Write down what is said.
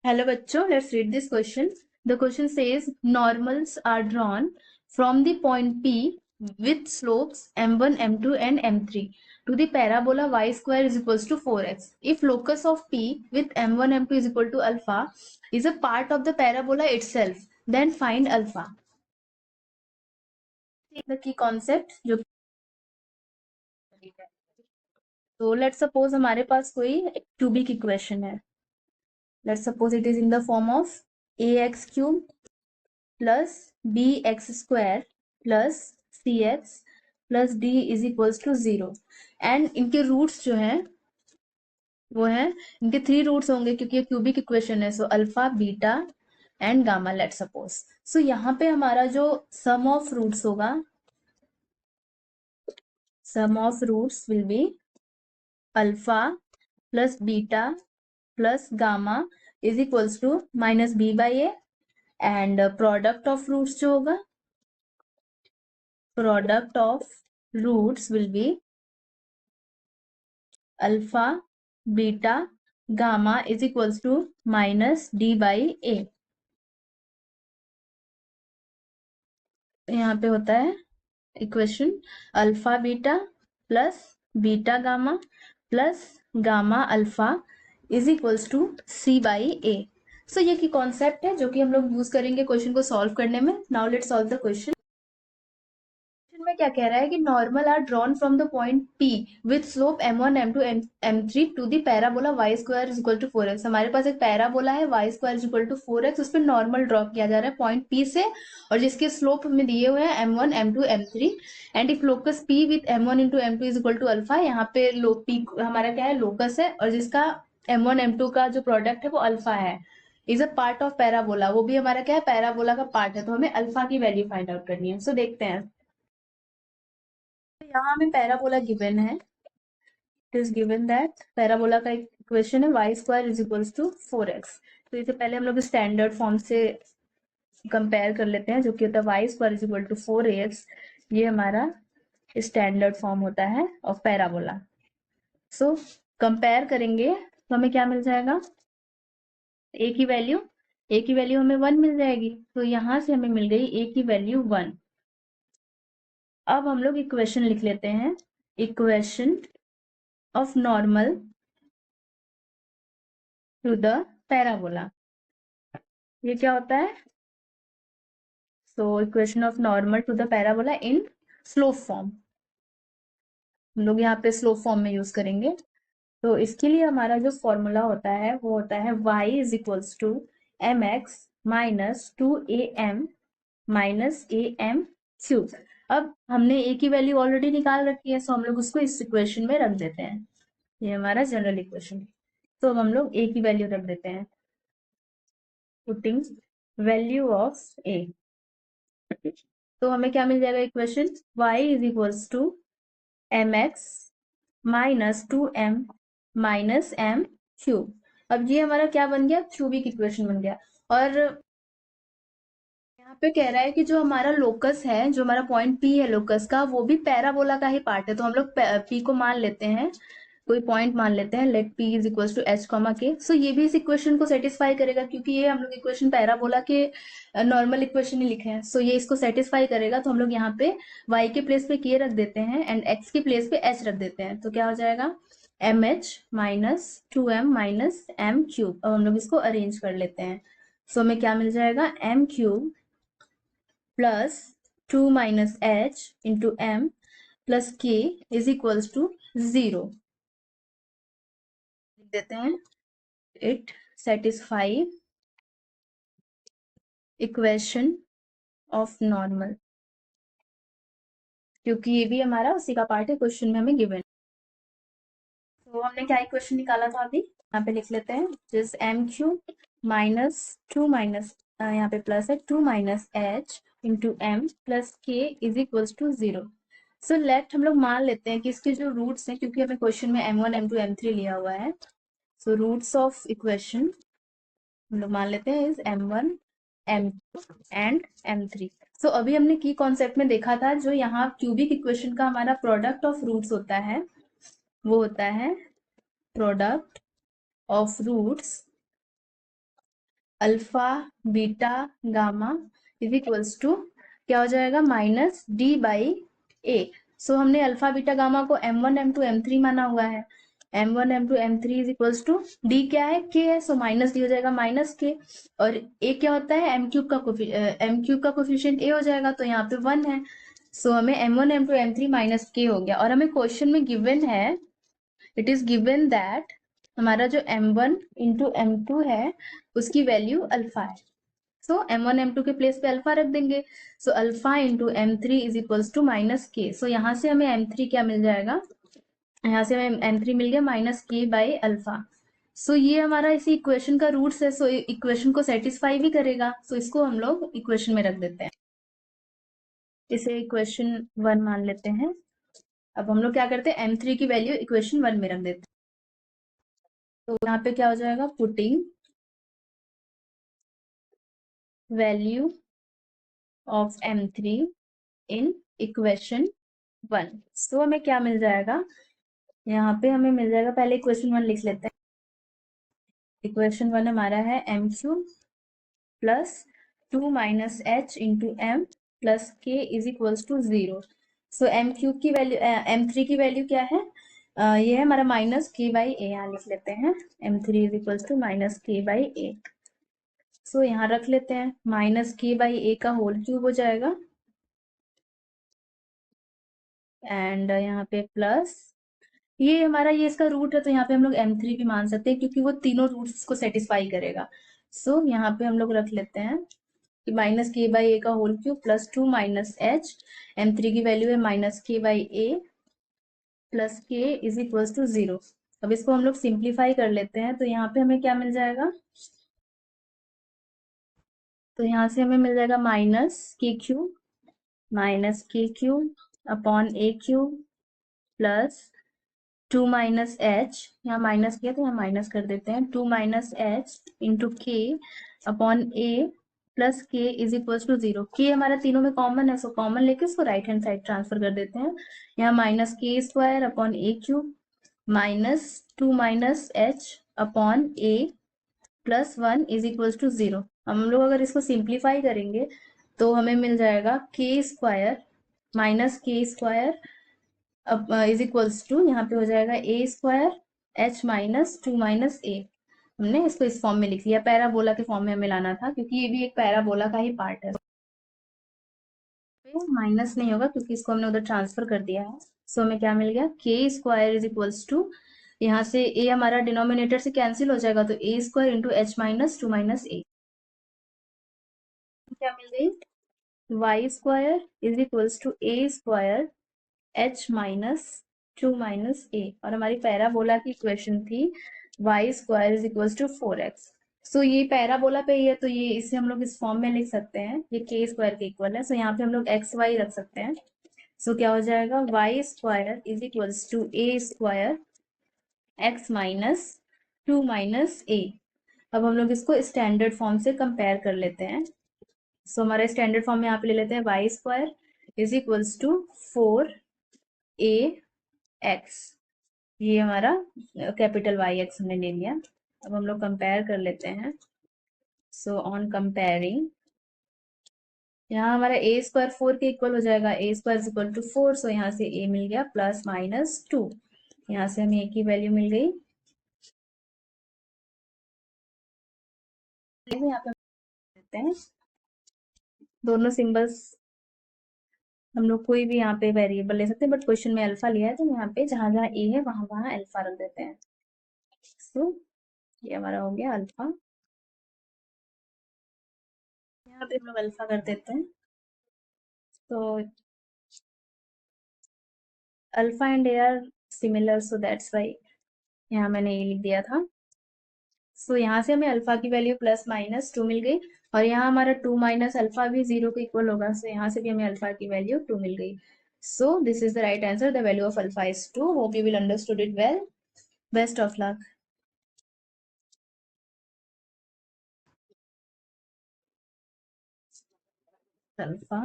Hello bachcho, let's read this question. The question says normals are drawn from the point P with slopes m1, m2 and m3 to the parabola y square is equals to 4x. If locus of P with m1, m2 is equal to alpha is a part of the parabola itself, then find alpha. The key concept जो तो let's suppose हमारे पास कोई cubic equation है. Let's suppose it is in the form of ax cube plus bx square plus cx plus d is equals to 0 and इनके roots जो हैं वो हैं इनके 3 रूट्स होंगे क्योंकि ये क्यूबिक इक्वेशन है. So alpha beta and gamma let suppose. So यहाँ पे हमारा जो सम ऑफ रूट्स होगा, sum of roots will be alpha plus beta plus gamma is equals to minus b by a and product of roots जो होगा, product of roots will be alpha beta gamma is equals to minus d by a. यहाँ पे होता है equation alpha beta plus beta gamma plus gamma alpha is equals to c by a. So ये की concept है जो कि हम लोग यूज करेंगे क्वेश्चन को सॉल्व करने में. Now let's solve the question. में क्या कह रहा है कि normal are drawn from the point P with slope m1, m2, m3 to the parabola y square is equal to 4x. हमारे पास एक पैराबोला है y square is equal to 4x, उस पर नॉर्मल ड्रॉ किया जा रहा है पॉइंट P से और जिसके स्लोप हमें दिए हुए हैं m1, m2, m3 and if locus P with m1 into m2 is equal to alpha. यहाँ पे P हमारा क्या है, लोकस है और जिसका m1, m2 का जो प्रोडक्ट है वो अल्फा है, is a part of parabola. वो भी हमारा क्या है, पैराबोला का पार्ट है. तो हमें अल्फा की वैल्यू फाइंड आउट करनी है. सो देखते हैं. यहाँ हमें पैराबोला गिवन है. It is given that parabola का इक्वेशन है y square is equals to 4x. तो इसे पहले हम लोग स्टैंडर्ड फॉर्म से कंपेयर कर लेते हैं जो कि होता है y square is equal to 4ax. ये हमारा स्टैंडर्ड फॉर्म होता है ऑफ पैराबोला. सो कंपेयर करेंगे तो हमें क्या मिल जाएगा, a की वैल्यू हमें 1 मिल जाएगी. तो यहां से हमें मिल गई a की वैल्यू 1. अब हम लोग इक्वेशन लिख लेते हैं. Equation of normal to the parabola. ये क्या होता है, so equation of normal to the parabola in slope form. हम लोग यहाँ पे स्लोप फॉर्म में यूज करेंगे. तो इसके लिए हमारा जो फॉर्मूला होता है वो होता है y is equals to m x minus 2am minus am cube. अब हमने a की वैल्यू ऑलरेडी निकाल रखी है, सो हम लोग उसको इस इक्वेशन में रख देते हैं. ये हमारा जनरल इक्वेशन. तो हम लोग a की वैल्यू रख देते हैं, पुटिंग वैल्यू ऑफ a. तो हमें क्या मिल जाएगा equation, y is equals to m x minus 2m minus m cube. अब ये हमारा क्या बन गया, क्यूबिक इक्वेशन बन गया. और यहाँ पे कह रहा है कि जो हमारा लोकस है, जो हमारा पॉइंट P है लोकस का, वो भी पैराबोला का ही पार्ट है. तो हम लोग P को मान लेते हैं, कोई पॉइंट मान लेते हैं, let P is equal to h comma k. So ये भी इस इक्वेशन को सेटिस्फाई करेगा क्योंकि ये हम लोग इक्वेशन पैराबोला के नॉर्मल इक्वेशन ही लिखे हैं. सो ये इसको सेटिस्फाई करेगा. तो हम लोग यहाँ पे y के प्लेस पे k रख देते हैं एंड x के प्लेस पे h रख देते हैं. तो क्या हो जाएगा, m h minus 2m minus m cube. अब हम लोग इसको अरेंज कर लेते हैं. सो हमें क्या मिल जाएगा, m cube plus 2 minus h into m plus k is equals to 0. लिख देते हैं, it satisfy equation of normal, क्योंकि ये भी हमारा उसी का पार्ट है, क्वेश्चन में हमें गिवन. तो हमने क्या इक्वेशन निकाला था अभी, यहाँ पे लिख लेते हैं, जिस m क्यूब माइनस 2 माइनस यहाँ पे प्लस है 2 minus h into m plus k is equals to 0. So let हम लोग मान लेते हैं कि इसके जो रूट्स हैं, क्योंकि हमें क्वेश्चन में m1, m2, m3 लिया हुआ है. सो रूट्स ऑफ इक्वेशन हम लोग मान लेते हैं is m1, m2 and m3. सो अभी हमने की कॉन्सेप्ट में देखा था, जो यहाँ क्यूबिक इक्वेशन का हमारा प्रोडक्ट ऑफ रूट्स होता है वो होता है product of roots alpha beta gamma is equals to क्या हो जाएगा, minus d by a. So हमने अल्फा बीटा गामा को m1 m2 m3 माना हुआ है। m1 m2 m3 is equals to D क्या है, k है, सो माइनस डी हो जाएगा माइनस के। और a क्या होता है, m क्यूब का कोफिशिएंट a हो जाएगा, तो यहाँ पे 1 है। सो हमें m1 m2 m3 minus k हो गया। और हमें क्वेश्चन में गिवन है, इट इज गिवन दैट हमारा जो m1 इंटू m2 है उसकी वैल्यू अल्फा है। सो m1 m2 के प्लेस पे अल्फा रख देंगे। So alpha into m3 is equals to minus k. So यहाँ से हमें m3 क्या मिल जाएगा, यहाँ से हमें m3 मिल गया माइनस के बाई अल्फा। सो ये हमारा इसी इक्वेशन का रूट्स है। सो इक्वेशन को सेटिस्फाई भी करेगा। सो इसको हम लोग इक्वेशन में रख देते हैं, इसे इक्वेशन 1 मान लेते हैं। अब हम लोग क्या करते हैं, m3 की वैल्यू इक्वेशन 1 में रख देते हैं। तो यहाँ पे क्या हो जाएगा, putting value of m3 in equation 1। सो हमें क्या मिल जाएगा, यहाँ पे हमें मिल जाएगा, पहले इक्वेशन 1 लिख लेते हैं। इक्वेशन 1 हमारा है m cube plus 2 minus h into m plus k is equals to 0। So m cube की वैल्यू, m3 की वैल्यू क्या है, ये है हमारा माइनस के बाई ए। यहाँ लिख लेते हैं m3 is equals to minus k by a. So यहाँ रख लेते हैं, माइनस के बाई ए का होल क्यूब हो जाएगा, एंड यहाँ पे प्लस ये हमारा, ये इसका रूट है, तो यहाँ पे हम लोग m3 भी मान सकते हैं क्योंकि वो तीनों रूट्स को सेटिस्फाई करेगा। सो यहाँ पे हम लोग रख लेते हैं कि माइनस के बाई ए का whole cube plus 2 minus h, m3 की वैल्यू है minus k by a plus k is equals to 0। अब इसको हम लोग सिंप्लीफाई कर लेते हैं, तो यहाँ पे हमें क्या मिल जाएगा, तो यहाँ से हमें मिल जाएगा माइनस के cube upon a cube plus 2 minus H, यहाँ माइनस किया तो यहाँ माइनस कर देते हैं, 2 माइनस एच इंटू के upon a plus k is equal to 0। के हमारा तीनों में कॉमन है, सो कॉमन लेके इसको राइट हैंड साइड ट्रांसफर कर देते हैं। यहाँ minus k square upon a cube minus 2 minus h upon a plus 1 is equal to 0। हम लोग अगर इसको सिंप्लीफाई करेंगे तो हमें मिल जाएगा के square minus k square is equals to, यहाँ पे हो जाएगा ए स्क्वायर एच माइनस 2 माइनस ए। हमने इसको इस फॉर्म में लिख लिया, पैराबोला के फॉर्म में हमें लाना था क्योंकि ये भी एक पैराबोला का ही पार्ट है। माइनस नहीं होगा क्योंकि इसको हमने उधर ट्रांसफर कर दिया है। सो हमें क्या मिल गया, के स्क्वायर इज इक्वल्स टू, यहाँ से ए हमारा डिनोमिनेटर से कैंसिल हो जाएगा, तो a square into h minus 2 minus a क्या मिल गई, y square is equals to a square h minus 2 minus a. और हमारी पैराबोला की इक्वेशन थी y square is equals to 4x। So ये पैराबोला पे ही है, तो ये इसे हम लोग इस फॉर्म में लिख सकते हैं, ये के स्क्वायर के इक्वल है। सो यहाँ पे हम लोग एक्स वाई रख सकते हैं। सो क्या हो जाएगा, y square is equals to a square x minus 2 minus a. अब हम लोग इसको स्टैंडर्ड फॉर्म से कंपेयर कर लेते हैं। सो हमारा स्टैंडर्ड फॉर्म में यहाँ पे ले लेते हैं, y square is equals to 4 a x, ये हमारा कैपिटल वाई एक्स हमने ले लिया। अब हम लोग कंपेयर कर लेते हैं। सो ऑन कंपेयरिंग, यहाँ हमारा ए स्क्वायर 4 के इक्वल हो जाएगा, ए स्क्वायर इक्वल टू 4। सो यहाँ से ए मिल गया प्लस माइनस 2, यहाँ से हमें ए की वैल्यू मिल गई। यहाँ पे देते हैं दोनों सिंबल्स, हम लोग कोई भी यहाँ पे वेरिएबल ले सकते हैं, बट क्वेश्चन में अल्फा लिया है तो यहाँ पे जहां जहां ए है वहां वहां अल्फा रख देते हैं। सो ये हमारा हो गया अल्फा, यहाँ पे हम लोग अल्फा कर देते हैं। तो alpha and A R similar, so that's why यहाँ मैंने ये लिख दिया था। सो यहाँ से हमें अल्फा की वैल्यू प्लस माइनस 2 मिल गई, और यहाँ हमारा 2 माइनस अल्फा भी 0 के इक्वल होगा। सो यहाँ से भी हमें अल्फा की वैल्यू 2 मिल गई। So this is the right answer, the value of alpha is 2। Hope you will understood it well. Best of luck. Alpha